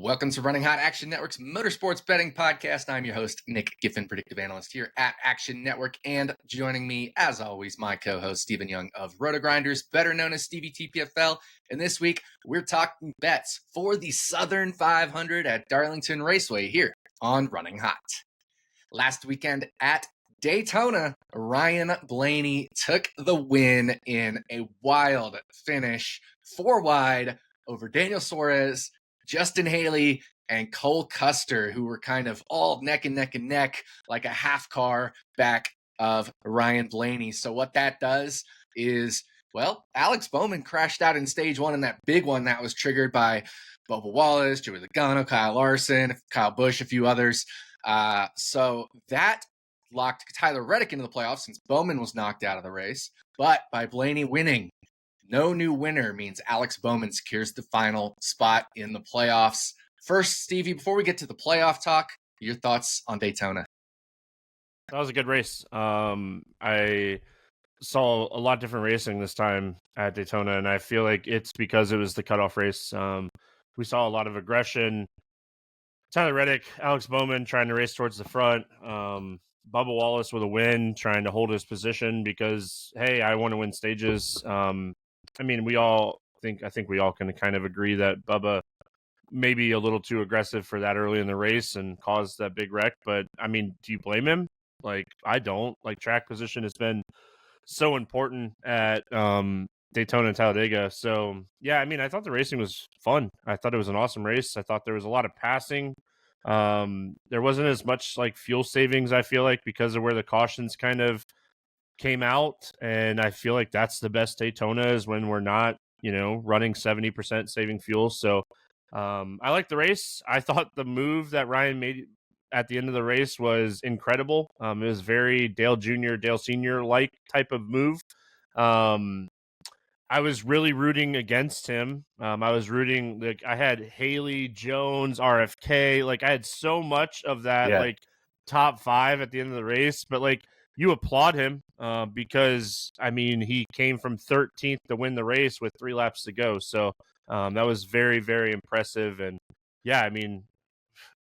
Welcome to Running Hot, Action Network's motorsports betting podcast. I'm your host, Nick Giffen, predictive analyst here at Action Network. And joining me, as always, my co-host, Stephen Young of Roto-Grinders, better known as Stevie TPFL. And this week, we're talking bets for the Southern 500 at Darlington Raceway here on Running Hot. Last weekend at Daytona, Ryan Blaney took the win in a wild finish, 4 wide over Daniel Suarez, Justin Haley, and Cole Custer, who were kind of all neck and neck, like a half car back of Ryan Blaney. So what that does is, well, Alex Bowman crashed out in stage 1 in that big one that was triggered by Bubba Wallace, Joey Logano, Kyle Larson, Kyle Busch, a few others. So that locked Tyler Reddick into the playoffs since Bowman was knocked out of the race. But by Blaney winning, no new winner means Alex Bowman secures the final spot in the playoffs. First, Stevie, before we get to the playoff talk, your thoughts on Daytona? That was a good race. I saw a lot of different racing this time at Daytona, and I feel like it's because it was the cutoff race. We saw a lot of aggression. Tyler Reddick, Alex Bowman trying to race towards the front. Bubba Wallace with a win, trying to hold his position because, hey, I want to win stages. I think we all can kind of agree that Bubba may be a little too aggressive for that early in the race and caused that big wreck. But, do you blame him? I don't. Track position has been so important at Daytona and Talladega. So, yeah, I thought the racing was fun. I thought it was an awesome race. I thought there was a lot of passing. There wasn't as much fuel savings, I feel like, because of where the cautions kind of came out. And I feel like that's the best Daytona is when we're not, running 70% saving fuel. So I like the race. I thought the move that Ryan made at the end of the race was incredible. It was very Dale Jr., Dale Sr. like type of move. I was really rooting against him. I was rooting, I had Haley, Jones, RFK. I had so much of that, top 5 at the end of the race. But, you applaud him because, he came from 13th to win the race with 3 laps to go. So that was very, very impressive. And, yeah,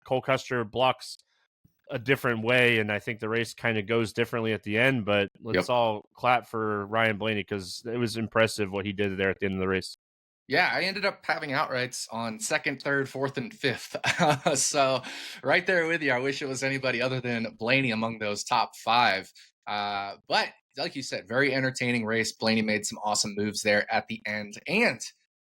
Cole Custer blocks a different way, and I think the race kind of goes differently at the end. But let's all clap for Ryan Blaney because it was impressive what he did there at the end of the race. Yeah, I ended up having outrights on 2nd, 3rd, 4th, and 5th. So right there with you. I wish it was anybody other than Blaney among those top 5. But like you said, very entertaining race. Blaney made some awesome moves there at the end. And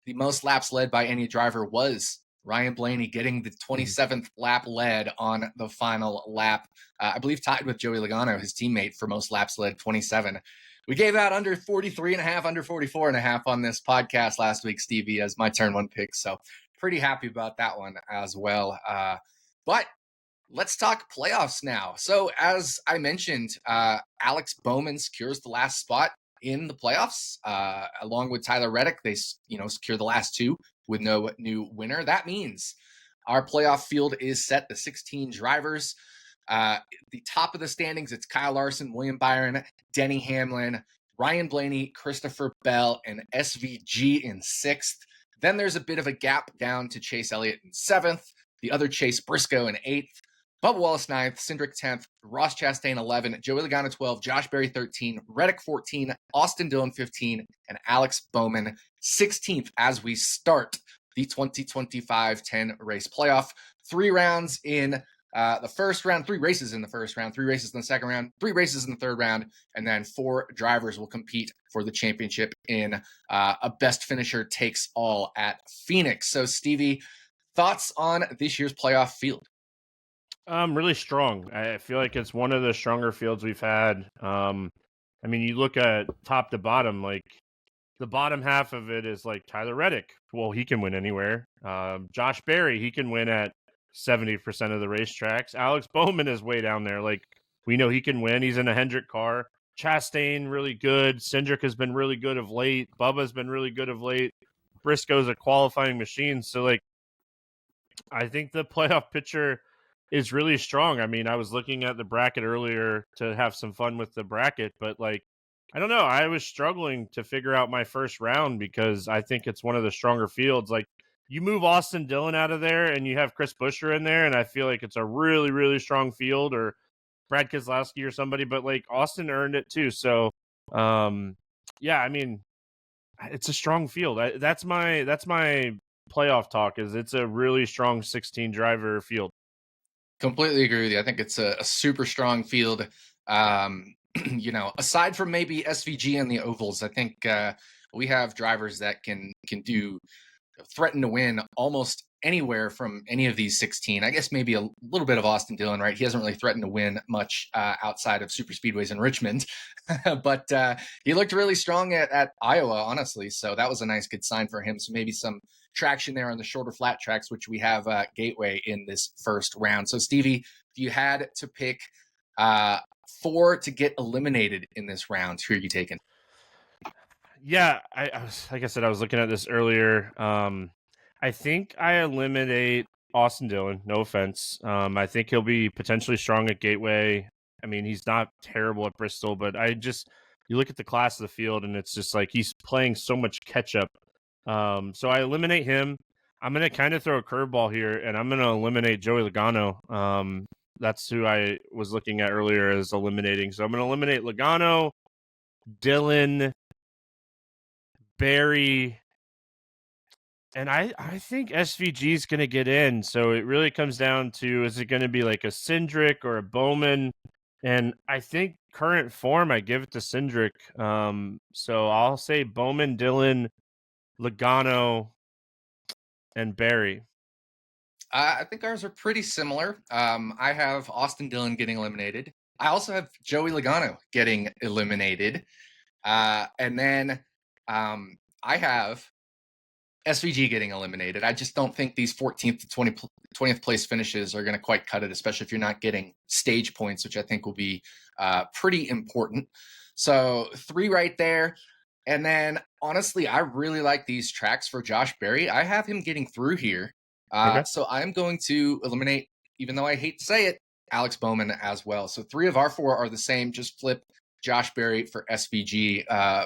the most laps led by any driver was Ryan Blaney, getting the 27th lap led on the final lap. I believe tied with Joey Logano, his teammate, for most laps led, 27. We gave out under 43.5, under 44.5 on this podcast last week, Stevie, as my turn 1 pick. So pretty happy about that one as well. But let's talk playoffs now. So as I mentioned, Alex Bowman secures the last spot in the playoffs, along with Tyler Reddick. They, secure the last 2 with no new winner. That means our playoff field is set to 16 drivers. The top of the standings, it's Kyle Larson, William Byron, Denny Hamlin, Ryan Blaney, Christopher Bell, and SVG in 6th. Then there's a bit of a gap down to Chase Elliott in 7th, the other Chase Briscoe in 8th, Bubba Wallace 9th, Cindric 10th, Ross Chastain 11, Joey Logano 12, Josh Berry 13, Reddick 14, Austin Dillon 15, and Alex Bowman 16th as we start the 2025 10-race playoff. 3 rounds in the first round, 3 races in the first round, 3 races in the second round, 3 races in the third round, and then 4 drivers will compete for the championship in a best finisher takes all at Phoenix. So, Stevie, thoughts on this year's playoff field? Really strong. I feel like it's one of the stronger fields we've had. You look at top to bottom, the bottom half of it is Tyler Reddick. Well, he can win anywhere. Josh Berry, he can win at 70% of the racetracks. Alex Bowman is way down there. We know he can win. He's in a Hendrick car. Chastain, really good. Cindric has been really good of late. Bubba's been really good of late. Briscoe's a qualifying machine. So, I think the playoff picture is really strong. I was looking at the bracket earlier to have some fun with the bracket, but I don't know. I was struggling to figure out my first round because I think it's one of the stronger fields. you move Austin Dillon out of there and you have Chris Buescher in there, and I feel like it's a really, really strong field, or Brad Keselowski or somebody, but like Austin earned it too. So, yeah, I mean, it's a strong field. That's my playoff talk. Is it's a really strong 16 driver field. Completely agree with you. I think it's a super strong field. Aside from maybe SVG and the ovals, I think we have drivers that can do threaten to win almost anywhere from any of these 16. I guess maybe a little bit of Austin Dillon, right? He hasn't really threatened to win much outside of super speedways in Richmond, but he looked really strong at Iowa, honestly. So that was a nice, good sign for him. So maybe some traction there on the shorter flat tracks, which we have Gateway in this first round. So Stevie, if you had to pick 4 to get eliminated in this round, who are you taking? Yeah, I was, like I said, I was looking at this earlier. I think I eliminate Austin Dillon. No offense. I think he'll be potentially strong at Gateway. I mean, he's not terrible at Bristol, but you look at the class of the field, and it's just like he's playing so much catch up. So I eliminate him. I'm gonna kind of throw a curveball here, and I'm gonna eliminate Joey Logano. That's who I was looking at earlier as eliminating. So I'm gonna eliminate Logano, Dillon, Barry, and I think SVG is going to get in. So it really comes down to, is it going to be like a Cindric or a Bowman? And I think current form, I give it to Cindric. So I'll say Bowman, Dillon, Logano, and Barry. I think ours are pretty similar. I have Austin Dillon getting eliminated. I also have Joey Logano getting eliminated. And then I have SVG getting eliminated. I just don't think these 14th to 20th place finishes are going to quite cut it, especially if you're not getting stage points, which I think will be pretty important. So 3 right there. And then, honestly, I really like these tracks for Josh Berry. I have him getting through here. Okay. So I'm going to eliminate, even though I hate to say it, Alex Bowman as well. So 3 of our 4 are the same. Just flip Josh Berry for SVG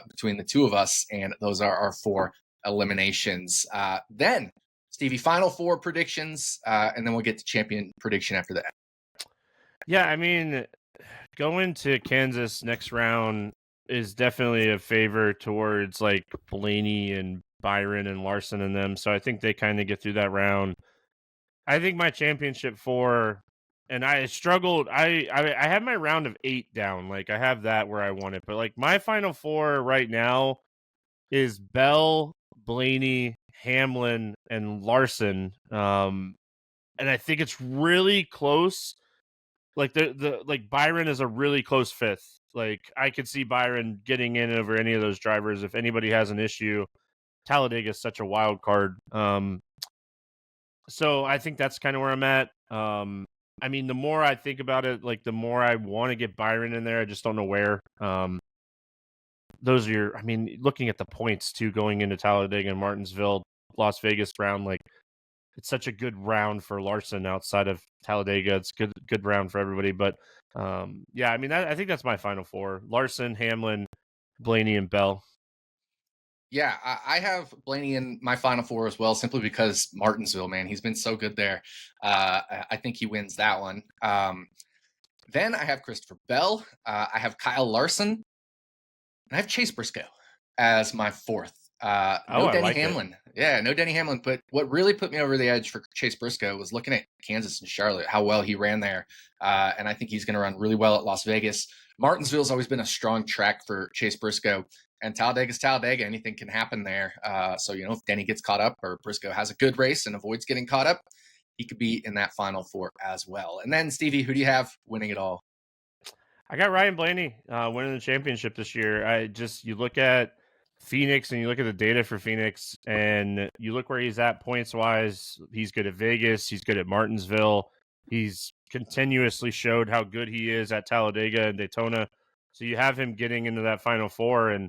between the 2 of us, and those are our 4 eliminations. Then, Stevie, final 4 predictions, and then we'll get to champion prediction after that. Yeah, I mean, going to Kansas next round is definitely a favor towards like Blaney and Byron and Larson and them. So I think they kind of get through that round. I think my championship 4, and I struggled. I had my round of 8 down. Like I have that where I want it, but like my final 4 right now is Bell, Blaney, Hamlin, and Larson. And I think it's really close. Like the like Byron is a really close 5th. Like I could see Byron getting in over any of those drivers if anybody has an issue. Talladega is such a wild card. So I think that's kind of where I'm at. I mean, the more I think about it, like the more I want to get Byron in there. I just don't know where. Those are your, I mean, looking at the points too, going into Talladega and Martinsville, Las Vegas round, like it's such a good round for Larson outside of Talladega. It's good round for everybody. But yeah, I mean, I think that's my final 4: Larson, Hamlin, Blaney, and Bell. Yeah, I have Blaney in my final 4 as well, simply because Martinsville, man, he's been so good there. I think he wins that one. Then I have Christopher Bell. I have Kyle Larson. And I have Chase Briscoe as my 4th. No Denny Hamlin. Yeah, no Denny Hamlin. But what really put me over the edge for Chase Briscoe was looking at Kansas and Charlotte, how well he ran there. And I think he's going to run really well at Las Vegas. Martinsville's always been a strong track for Chase Briscoe. And Talladega's Talladega. Anything can happen there. So, if Denny gets caught up or Briscoe has a good race and avoids getting caught up, he could be in that final 4 as well. And then, Stevie, who do you have winning it all? I got Ryan Blaney winning the championship this year. You look at Phoenix and you look at the data for Phoenix and you look where he's at points wise. He's good at Vegas. He's good at Martinsville. He's continuously showed how good he is at Talladega and Daytona. So you have him getting into that final 4, and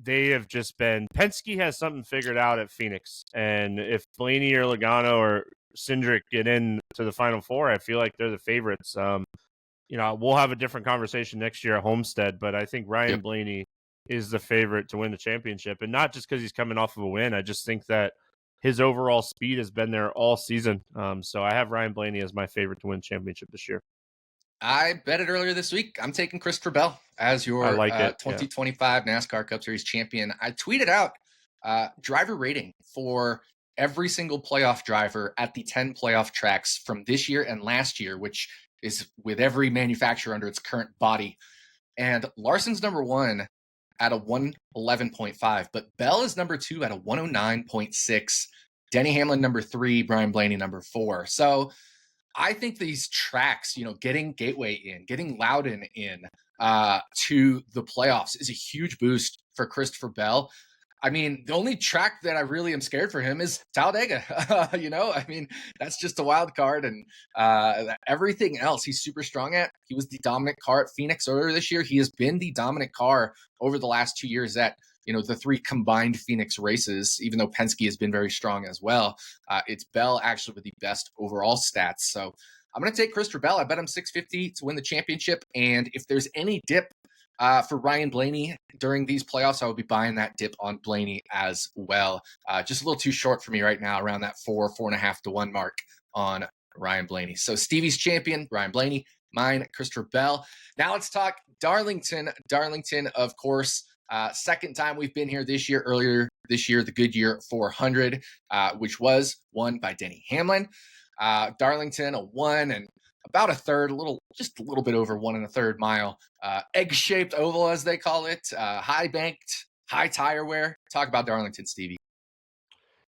they have just been, Penske has something figured out at Phoenix. And if Blaney or Logano or Cindric get in to the final 4, I feel like they're the favorites. We'll have a different conversation next year at Homestead, but I think Ryan Blaney is the favorite to win the championship. And not just because he's coming off of a win. I just think that his overall speed has been there all season. So I have Ryan Blaney as my favorite to win championship this year. I bet it earlier this week. I'm taking Christopher Bell as I your like it. Yeah. 2025 NASCAR Cup Series champion. I tweeted out driver rating for every single playoff driver at the 10 playoff tracks from this year and last year, which is with every manufacturer under its current body. And Larson's number one at a 111.5, but Bell is number two at a 109.6. Denny Hamlin number three, Brian Blaney number four. So I think these tracks, getting Gateway in, getting Loudon in to the playoffs is a huge boost for Christopher Bell. I mean, the only track that I really am scared for him is Talladega. I mean, that's just a wild card, and everything else he's super strong at. He was the dominant car at Phoenix earlier this year. He has been the dominant car over the last 2 years at the three combined Phoenix races, even though Penske has been very strong as well. It's Bell actually with the best overall stats. So I'm going to take Christopher Bell. I bet him 650 to win the championship. And if there's any dip for Ryan Blaney during these playoffs, I will be buying that dip on Blaney as well. Just a little too short for me right now, around that 4.5 to 1 mark on Ryan Blaney. So Stevie's champion, Ryan Blaney, mine, Christopher Bell. Now let's talk Darlington. Darlington, of course, second time we've been here this year. Earlier this year, the Goodyear 400, which was won by Denny Hamlin. Darlington, a 1 and about a third, just a little bit over 1 1/3 mile, egg-shaped oval, as they call it, high banked, high tire wear. Talk about Darlington, Stevie.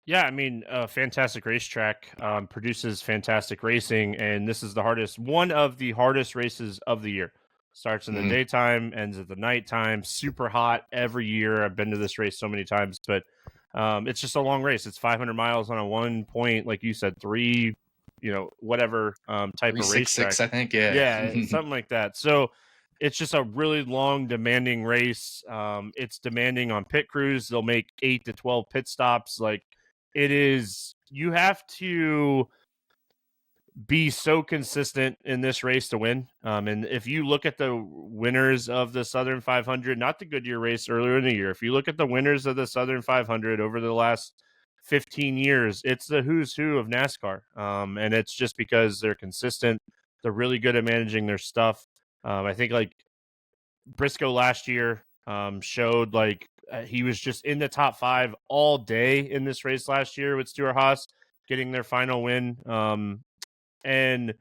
Yeah, I mean, fantastic racetrack, produces fantastic racing, and this is one of the hardest races of the year. Starts in the daytime, ends at the nighttime, super hot every year. I've been to this race so many times, but it's just a long race. It's 500 miles on a 1 point, like you said, three, whatever type of racetrack. I think, yeah. Yeah, something like that. So it's just a really long, demanding race. It's demanding on pit crews. They'll make 8 to 12 pit stops. Like, it is, you have to be so consistent in this race to win. And if you look at the winners of the Southern 500, not the Goodyear race earlier in the year, if you look at the winners of the Southern 500 over the last 15 years, it's the who's who of NASCAR. And it's just because they're consistent. They're really good at managing their stuff. I think like Briscoe last year showed like he was just in the top 5 all day in this race last year with Stewart-Haas getting their final win. And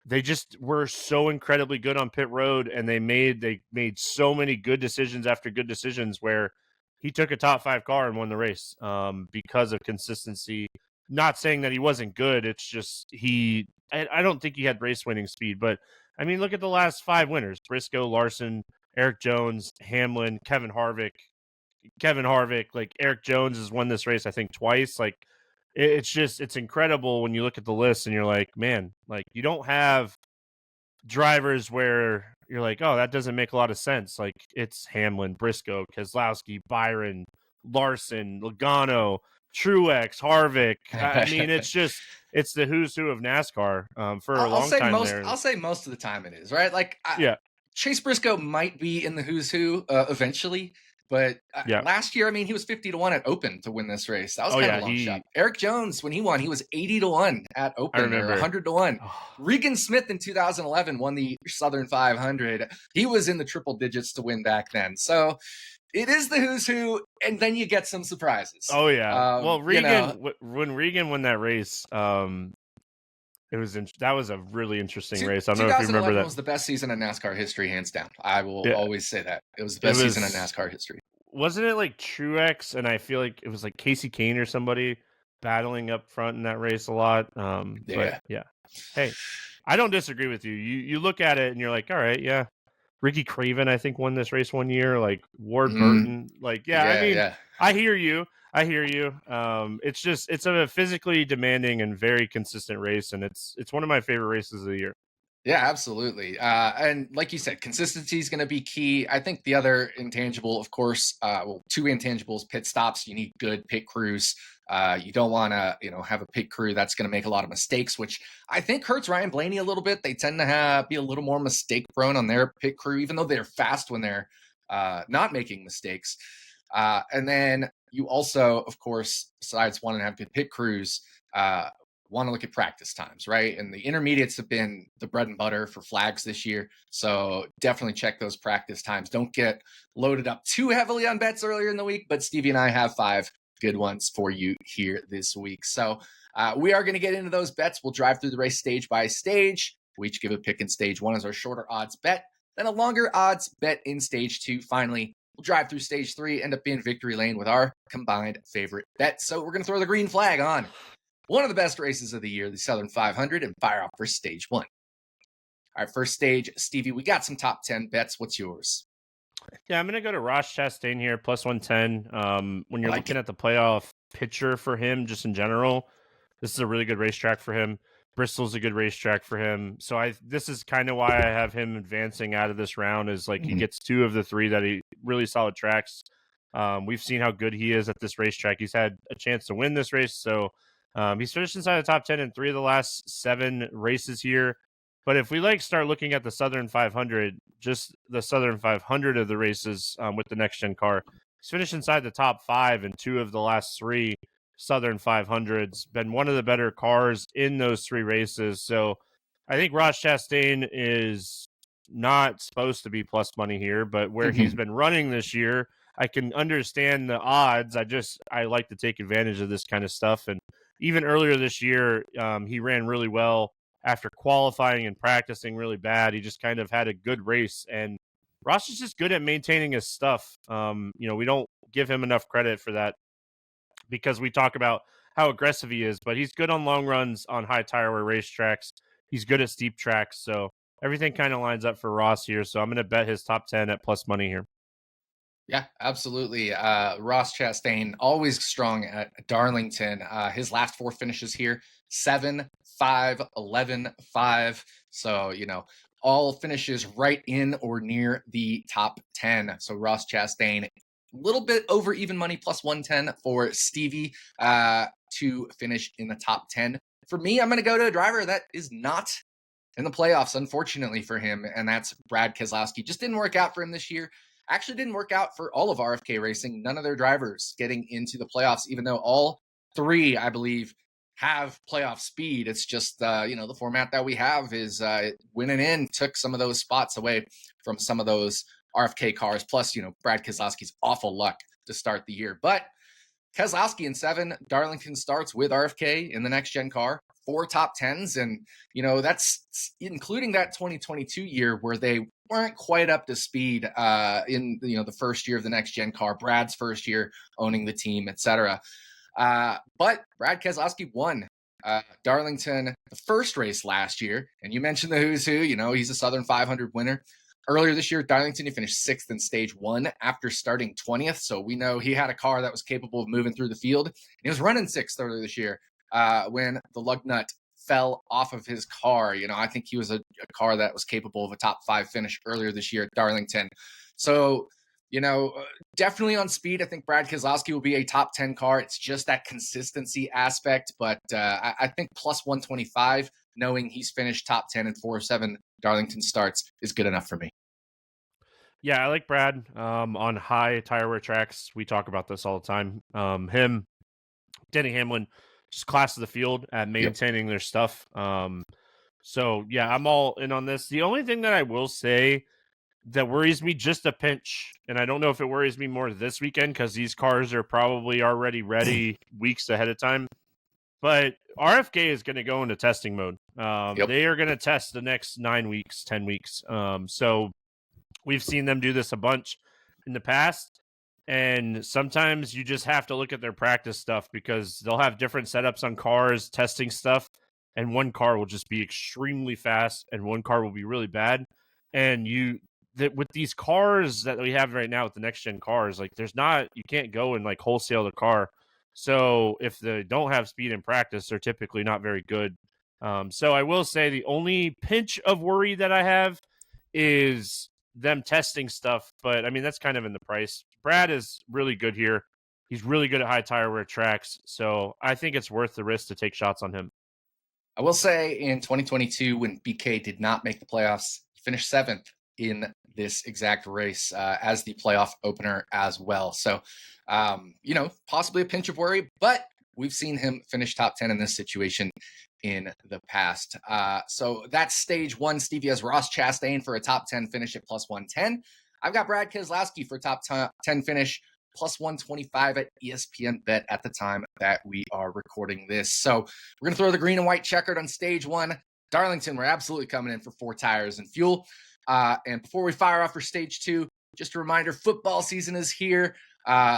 they just were so incredibly good on pit road, and they made so many good decisions after good decisions where he took a top 5 car and won the race because of consistency. Not saying that he wasn't good. It's just I don't think he had race winning speed, but I mean, look at the last 5 winners: Briscoe, Larson, Eric Jones, Hamlin, Kevin Harvick. Like Eric Jones has won this race, I think, twice. Like, it's incredible when you look at the list and you're like, man, like you don't have drivers where you're like, oh, that doesn't make a lot of sense. Like, it's Hamlin, Briscoe, Keselowski, Byron, Larson, Logano, Truex, Harvick. I mean, it's the who's who of NASCAR for a long time there. I'll say most of the time it is, right? Like, yeah. Chase Briscoe might be in the who's who eventually. But last year, I mean, he was 50 to 1 at Open to win this race. That was kind of a long shot. Eric Jones, when he won, he was 80 to 1 at Open, or 100 to 1. Regan Smith in 2011 won the Southern 500. He was in the triple digits to win back then. So it is the who's who, and then you get some surprises. Oh, yeah. Well, Regan, when Regan won that race, that was a really interesting race. I don't know if you remember that. 2011 was the best season in NASCAR history, hands down. I will always say that. It was the best season in NASCAR history. Wasn't it like Truex, and I feel like it was like Casey Kane or somebody battling up front in that race a lot? But yeah. Hey, I don't disagree with you. You look at it and you're like, all right, yeah. Ricky Craven, I think, won this race one year. Like Ward Burton. Like, I hear you. It's a physically demanding and very consistent race, and it's one of my favorite races of the year. Yeah, absolutely. And like you said, consistency is going to be key. I think the other intangible, of course, 2 intangibles: pit stops. You need good pit crews. You don't want to, have a pit crew that's going to make a lot of mistakes, which I think hurts Ryan Blaney a little bit. They tend to be a little more mistake prone on their pit crew, even though they're fast when they're not making mistakes. And then you also, of course, besides wanting to have good pit crews, want to look at practice times, right? And the intermediates have been the bread and butter for flags this year. So definitely check those practice times. Don't get loaded up too heavily on bets earlier in the week, but Stevie and I have 5 good ones for you here this week. So we are going to get into those bets. We'll drive through the race stage by stage. We each give a pick in stage 1 as our shorter odds bet, then a longer odds bet in stage 2. Finally, we'll drive through stage 3, end up being victory lane with our combined favorite bet. So we're going to throw the green flag on one of the best races of the year, the Southern 500, and fire off for stage 1. All right, first stage, Stevie, we got some top 10 bets. What's yours? Yeah, I'm going to go to Ross Chastain here, plus 110. When you're looking It. at the playoff picture for him, just in general, this is a really good racetrack for him. Bristol's a good racetrack for him. So this is kind of why I have him advancing out of this round, is like he gets 2 of the 3 that he really solid tracks. We've seen how good he is at this racetrack. He's had a chance to win this race. So he's finished inside the top 10 in 3 of the last 7 races here. But if we start looking at the Southern 500, just the Southern 500 of the races with the next gen car, he's finished inside the top 5 in 2 of the last 3 Southern 500s. Been one of the better cars in those 3 races. So I think Ross Chastain is not supposed to be plus money here, but where he's been running this year, I can understand the odds. I like to take advantage of this kind of stuff. And even earlier this year, he ran really well. After qualifying and practicing really bad, he just kind of had a good race. And Ross is just good at maintaining his stuff. We don't give him enough credit for that because we talk about how aggressive he is, but he's good on long runs on high tire wear racetracks. He's good at steep tracks. So everything kind of lines up for Ross here. So I'm going to bet his top 10 at plus money here. Yeah, absolutely. Ross Chastain, always strong at Darlington. His last 4 finishes here, 7, 5, 11, 5. So, all finishes right in or near the top 10. So Ross Chastain, a little bit over even money, plus 110 for Stevie to finish in the top 10. For me, I'm going to go to a driver that is not in the playoffs, unfortunately for him, and that's Brad Keselowski. Just didn't work out for him this year. Actually didn't work out for all of RFK Racing. None of their drivers getting into the playoffs, even though all 3, I believe, have playoff speed. It's just, the format that we have is winning in took some of those spots away from some of those RFK cars. Plus, Brad Keselowski's awful luck to start the year. But Keselowski in 7, Darlington starts with RFK in the next gen car, 4 top 10s. And, that's including that 2022 year where they weren't quite up to speed in, the first year of the next gen car, Brad's first year owning the team, etc. But Brad Keselowski won Darlington the first race last year. And you mentioned the who's who, he's a Southern 500 winner. Earlier this year, Darlington, he finished 6th in stage 1 after starting 20th. So we know he had a car that was capable of moving through the field. He was running 6th earlier this year when the lug nut fell off of his car. I think he was a car that was capable of a top 5 finish earlier this year at Darlington. So, definitely on speed, I think Brad Keselowski will be a top 10 car. It's just that consistency aspect. But I think plus 125, knowing he's finished top 10 in 4 of 7 Darlington starts, is good enough for me. Yeah, I like Brad on high tire wear tracks. We talk about this all the time. Him, Denny Hamlin, just class of the field at maintaining their stuff. So, yeah, I'm all in on this. The only thing that I will say that worries me just a pinch, and I don't know if it worries me more this weekend because these cars are probably already ready weeks ahead of time, but RFK is going to go into testing mode. They are going to test the next 9 weeks, 10 weeks. So we've seen them do this a bunch in the past, and sometimes you just have to look at their practice stuff because they'll have different setups on cars, testing stuff, and one car will just be extremely fast and one car will be really bad. And with these cars that we have right now with the next gen cars, you can't go and wholesale the car. So if they don't have speed in practice, they're typically not very good. So I will say the only pinch of worry that I have is them testing stuff, but I mean, that's kind of in the price. Brad is really good here. He's really good at high tire wear tracks. So I think it's worth the risk to take shots on him. I will say in 2022, when BK did not make the playoffs, he finished 7th in this exact race as the playoff opener as well. So, possibly a pinch of worry, but we've seen him finish top 10 in this situation in the past. So that's stage one. Stevie has Ross Chastain for a top 10 finish at plus 110. I've got Brad Keselowski for top 10 finish plus 125 at ESPN Bet at the time that we are recording this. So we're going to throw the green and white checkered on stage one. Darlington, we're absolutely coming in for 4 tires and fuel. And before we fire off for stage two, just a reminder, football season is here.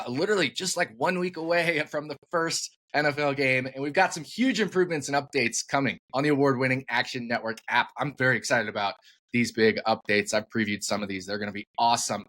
Literally just like 1 week away from the first NFL game. And we've got some huge improvements and updates coming on the award-winning Action Network app. I'm very excited about these big updates. I've previewed some of these. They're going to be awesome.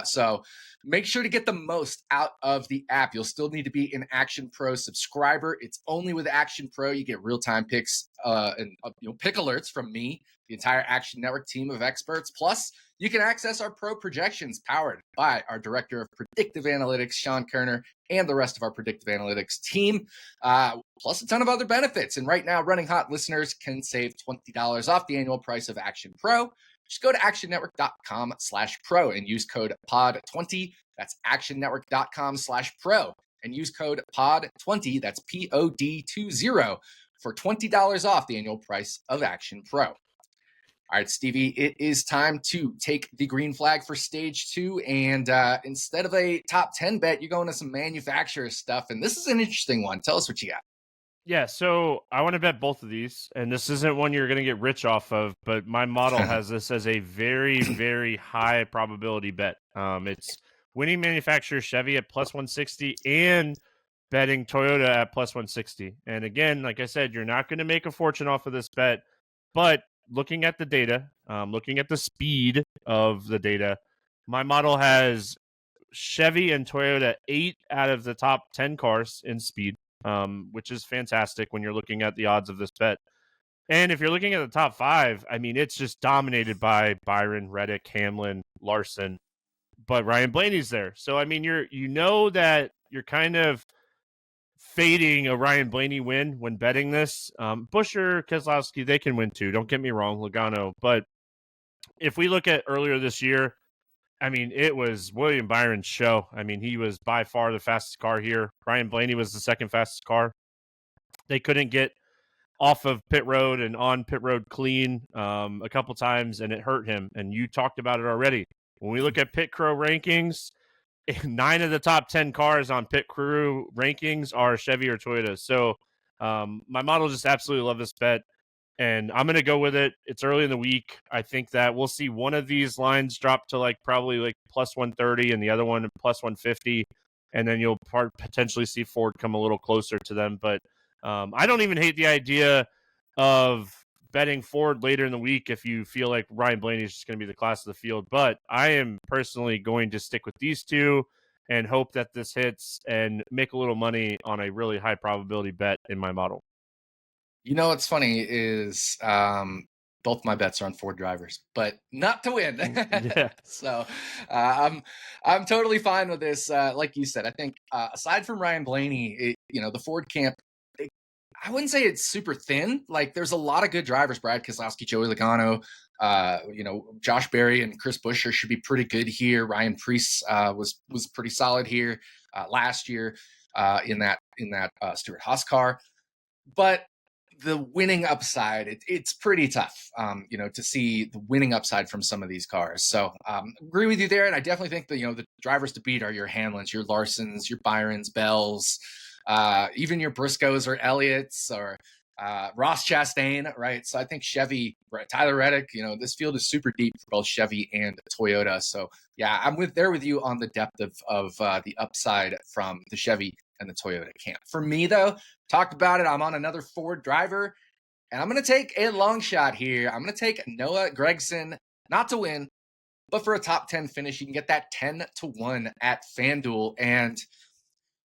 So make sure to get the most out of the app. You'll still need to be an Action Pro subscriber. It's only with Action Pro you get real-time picks and pick alerts from me, the entire Action Network team of experts. Plus, you can access our pro projections powered by our Director of Predictive Analytics, Sean Kerner, and the rest of our Predictive Analytics team, plus a ton of other benefits. And right now, Running Hot listeners can save $20 off the annual price of Action Pro. Just go to actionnetwork.com/pro and use code POD20. That's actionnetwork.com/pro and use code POD20. That's POD20 for $20 off the annual price of Action Pro. All right, Stevie, it is time to take the green flag for stage two. And instead of a top 10 bet, you're going to some manufacturer stuff. And this is an interesting one. Tell us what you got. Yeah, so I want to bet both of these, and this isn't one you're going to get rich off of, but my model has this as a very, very high probability bet. It's winning manufacturer Chevy at plus 160 and betting Toyota at plus 160. And again, like I said, you're not going to make a fortune off of this bet, but looking at the data, looking at the speed of the data, my model has Chevy and Toyota 8 out of the top 10 cars in speed. Which is fantastic when you're looking at the odds of this bet. And if you're looking at the top 5, I mean, it's just dominated by Byron, Reddick, Hamlin, Larson, but Ryan Blaney's there. So, I mean, you know that you're kind of fading a Ryan Blaney win when betting this. Buescher, Keselowski, they can win too. Don't get me wrong, Logano. But if we look at earlier this year, I mean, it was William Byron's show. I mean, he was by far the fastest car here. Ryan Blaney was the second fastest car. They couldn't get off of pit road and on pit road clean a couple times, and it hurt him. And you talked about it already. When we look at pit crew rankings, 9 of the top 10 cars on pit crew rankings are Chevy or Toyota. So my model just absolutely love this bet. And I'm going to go with it. It's early in the week. I think that we'll see one of these lines drop to probably plus 130 and the other one plus 150. And then you'll potentially see Ford come a little closer to them. But I don't even hate the idea of betting Ford later in the week if you feel like Ryan Blaney is just going to be the class of the field. But I am personally going to stick with these two and hope that this hits and make a little money on a really high probability bet in my model. You know what's funny is both my bets are on Ford drivers, but not to win. Yeah. So I'm totally fine with this. Like you said, I think aside from Ryan Blaney, the Ford camp, I wouldn't say it's super thin. Like there's a lot of good drivers: Brad Keselowski, Joey Logano, Josh Berry, and Chris Buescher should be pretty good here. Ryan Preece was pretty solid here last year in that Stewart Haas car, but the winning upside, it's pretty tough, to see the winning upside from some of these cars. So agree with you there. And I definitely think that, the drivers to beat are your Hamlins, your Larsons, your Byrons, Bells, even your Briscoes or Elliots or Ross Chastain, right? So I think Chevy, Tyler Reddick, this field is super deep for both Chevy and Toyota. So yeah, I'm with you on the depth of the upside from the Chevy and the Toyota camp. For me, though, talked about it, I'm on another Ford driver, and I'm going to take a long shot here. I'm going to take Noah Gragson, not to win, but for a top 10 finish. You can get that 10-1 at FanDuel. And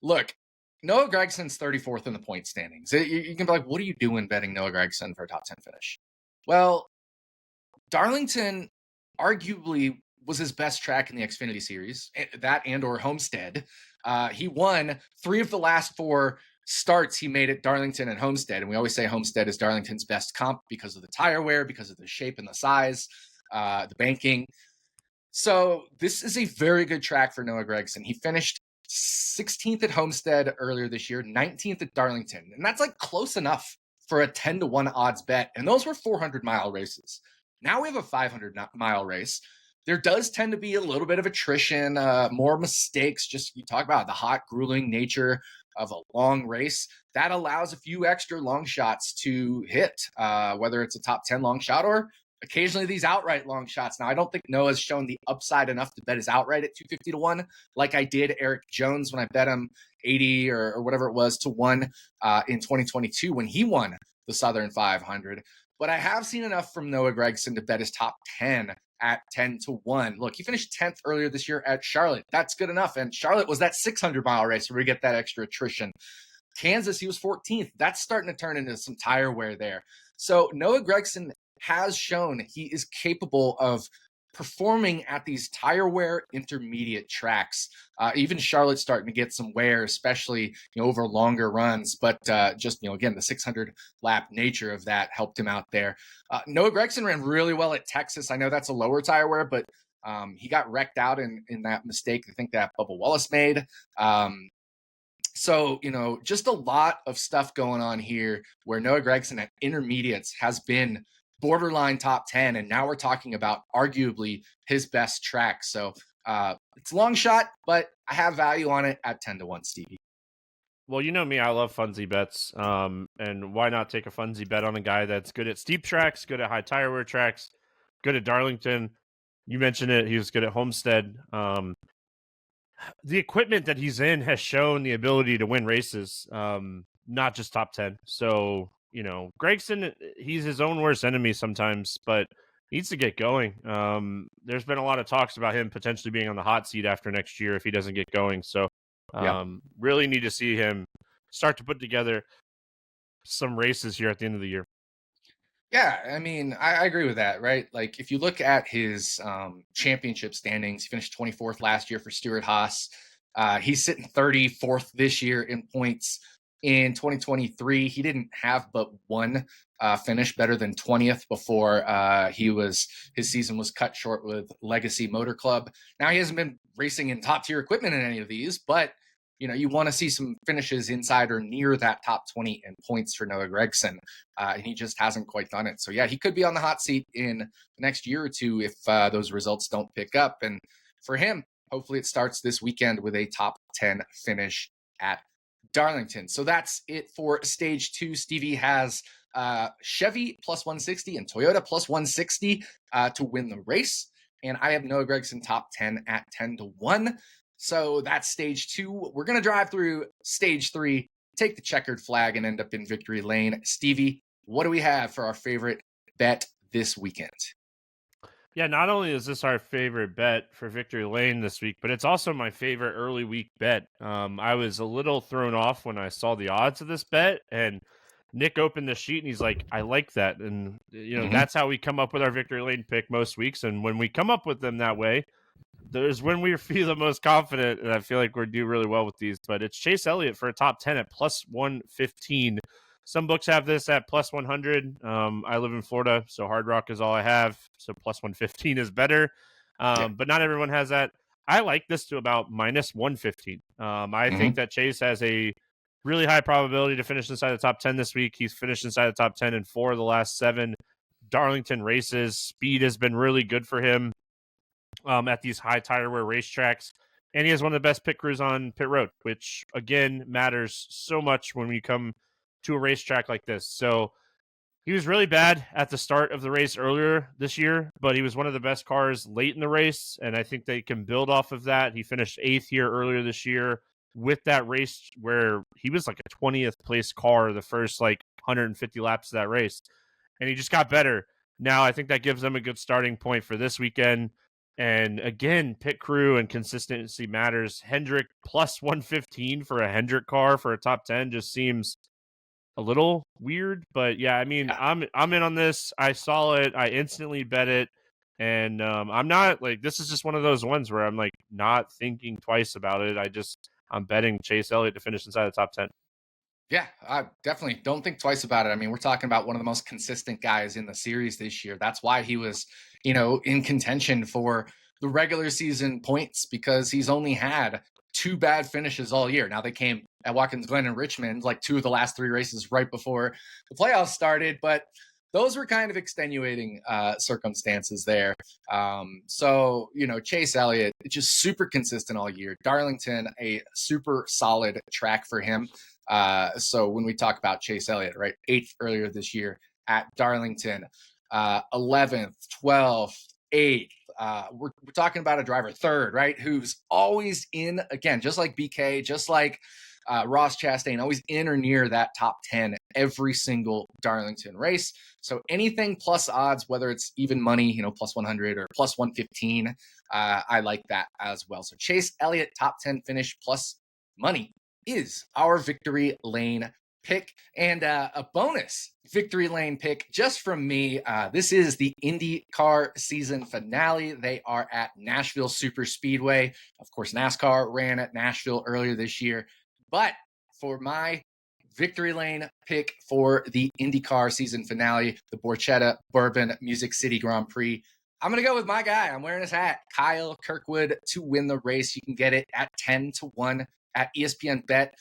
look, Noah Gregson's 34th in the point standings. You can be like, what are you doing betting Noah Gragson for a top 10 finish? Well, Darlington arguably was his best track in the Xfinity Series, that and or Homestead. He won 3 of the last 4 starts he made at Darlington and Homestead. And we always say Homestead is Darlington's best comp because of the tire wear, because of the shape and the size, the banking. So this is a very good track for Noah Gragson. He finished 16th at Homestead earlier this year, 19th at Darlington. And that's like close enough for a 10-1 odds bet. And those were 400-mile races. Now we have a 500-mile race. There does tend to be a little bit of attrition, more mistakes. Just you talk about the hot, grueling nature of a long race. That allows a few extra long shots to hit, whether it's a top 10 long shot or occasionally these outright long shots. Now, I don't think Noah's shown the upside enough to bet his outright at 250 to 1, like I did Eric Jones when I bet him 80 or whatever it was to 1 in 2022 when he won the Southern 500. But I have seen enough from Noah Gragson to bet his top 10 at 10 to 1. Look, he finished 10th earlier this year at Charlotte. That's good enough. And Charlotte was that 600-mile race where we get that extra attrition. Kansas, he was 14th. That's starting to turn into some tire wear there. So Noah Gragson has shown he is capable of performing at these tire wear intermediate tracks. Even Charlotte's starting to get some wear, especially over longer runs. But just again, the 600 lap nature of that helped him out there. Noah Gragson ran really well at Texas. I know that's a lower tire wear, but he got wrecked out in that mistake I think that Bubba Wallace made. So, just a lot of stuff going on here where Noah Gragson at intermediates has been borderline top 10. And now we're talking about arguably his best track. So it's a long shot, but I have value on it at 10 to 1, Stevie. Well, you know me, I love funsy bets. And why not take a funsy bet on a guy that's good at steep tracks, good at high tire wear tracks, good at Darlington. You mentioned it. He was good at Homestead. The equipment that he's in has shown the ability to win races, not just top 10. So, Gragson, he's his own worst enemy sometimes, but needs to get going. There's been a lot of talks about him potentially being on the hot seat after next year if he doesn't get going. So, really need to see him start to put together some races here at the end of the year. Yeah, I mean, I agree with that, right? Like, if you look at his championship standings, he finished 24th last year for Stuart Haas. He's sitting 34th this year in points. In 2023, he didn't have but one finish better than 20th before his season was cut short with Legacy Motor Club. Now, he hasn't been racing in top tier equipment in any of these, but you want to see some finishes inside or near that top 20 in points for Noah Gragson. And he just hasn't quite done it. So, yeah, he could be on the hot seat in the next year or two if those results don't pick up. And for him, hopefully it starts this weekend with a top 10 finish at Darlington. So that's it for stage 2. Stevie has Chevy plus 160 and Toyota plus 160 to win the race. And I have Noah Gragson top 10 at 10 to 1. So that's stage 2. We're going to drive through stage 3, take the checkered flag, and end up in victory lane. Stevie, what do we have for our favorite bet this weekend? Yeah, not only is this our favorite bet for victory lane this week, but it's also my favorite early week bet. I was a little thrown off when I saw the odds of this bet, and Nick opened the sheet and he's like, I like that. And, that's how we come up with our victory lane pick most weeks. And when we come up with them that way, there's when we feel the most confident, and I feel like we're doing really well with these. But it's Chase Elliott for a top 10 at plus 115. Some books have this at plus 100. I live in Florida, so Hard Rock is all I have. So plus 115 is better. But not everyone has that. I like this to about minus 115. I think that Chase has a really high probability to finish inside the top 10 this week. He's finished inside the top 10 in 4 of the last 7 Darlington races. Speed has been really good for him at these high tire wear racetracks. And he has one of the best pit crews on pit road, which, again, matters so much when we come to a racetrack like this. So he was really bad at the start of the race earlier this year, but he was one of the best cars late in the race, and I think they can build off of that. He finished 8th here earlier this year with that race where he was like a 20th place car the first 150 laps of that race, and he just got better. Now I think that gives them a good starting point for this weekend. And again, pit crew and consistency matters. Hendrick plus 115 for a Hendrick car for a top 10 just seems a little weird, but yeah, I mean, I'm in on this. I saw it, I instantly bet it, and I'm not this is just one of those ones where I'm not thinking twice about it. I'm betting Chase Elliott to finish inside the top 10. Yeah, I definitely don't think twice about it. I mean, we're talking about one of the most consistent guys in the series this year. That's why he was, in contention for the regular season points because he's only had 2 bad finishes all year. Now they came at Watkins Glen and Richmond, like 2 of the last 3 races right before the playoffs started, but those were kind of extenuating circumstances there. So, Chase Elliott, just super consistent all year. Darlington, a super solid track for him. So when we talk about Chase Elliott, right, 8th earlier this year at Darlington, 11th, 12th, 8th. We're talking about a driver 3rd, right, who's always in, again, just like BK, just like Ross Chastain, always in or near that top 10 every single Darlington race. So anything plus odds, whether it's even money, plus 100 or plus 115, I like that as well. So Chase Elliott, top 10 finish plus money is our victory lane pick. And a bonus victory lane pick just from me. This is the IndyCar season finale. They are at Nashville Super Speedway. Of course, NASCAR ran at Nashville earlier this year. But for my victory lane pick for the IndyCar season finale, the Borchetta Bourbon Music City Grand Prix, I'm going to go with my guy. I'm wearing his hat, Kyle Kirkwood, to win the race. You can get it at 10-1 at ESPN Bet.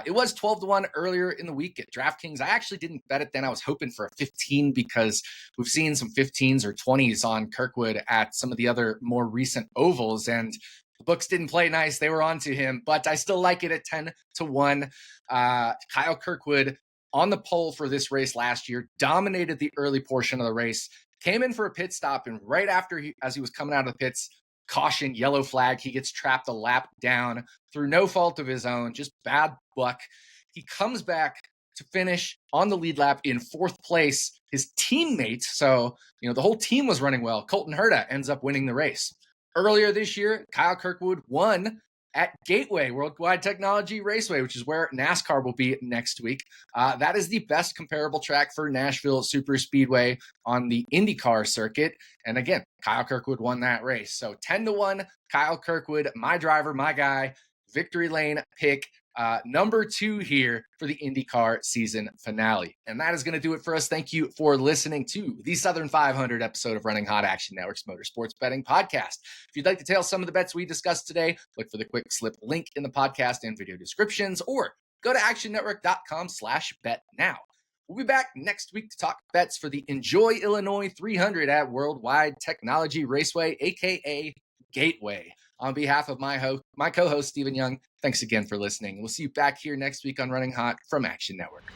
It was 12-1 earlier in the week at DraftKings. I actually didn't bet it then. I was hoping for a 15 because we've seen some 15s or 20s on Kirkwood at some of the other more recent ovals, and the books didn't play nice. They were on to him, but I still like it at 10-1. Kyle Kirkwood on the pole for this race last year, dominated the early portion of the race, came in for a pit stop, and right after as he was coming out of the pits, caution, yellow flag. He gets trapped a lap down through no fault of his own, just bad luck. He comes back to finish on the lead lap in 4th place. His teammate, so the whole team was running well, Colton Herta, ends up winning the race. Earlier this year, Kyle Kirkwood won at Gateway, Worldwide Technology Raceway, which is where NASCAR will be next week. That is the best comparable track for Nashville Super Speedway on the IndyCar circuit. And again, Kyle Kirkwood won that race. So 10-1, Kyle Kirkwood, my driver, my guy, victory lane pick. Number 2 here for the IndyCar season finale. And that is going to do it for us. Thank you for listening to the Southern 500 episode of Running Hot Action Network's Motorsports Betting Podcast. If you'd like to tail some of the bets we discussed today, look for the quick slip link in the podcast and video descriptions, or go to actionnetwork.com/bet now. We'll be back next week to talk bets for the Enjoy Illinois 300 at Worldwide Technology Raceway, aka Gateway. On behalf of my co-host, Stephen Young, thanks again for listening. We'll see you back here next week on Running Hot from Action Network.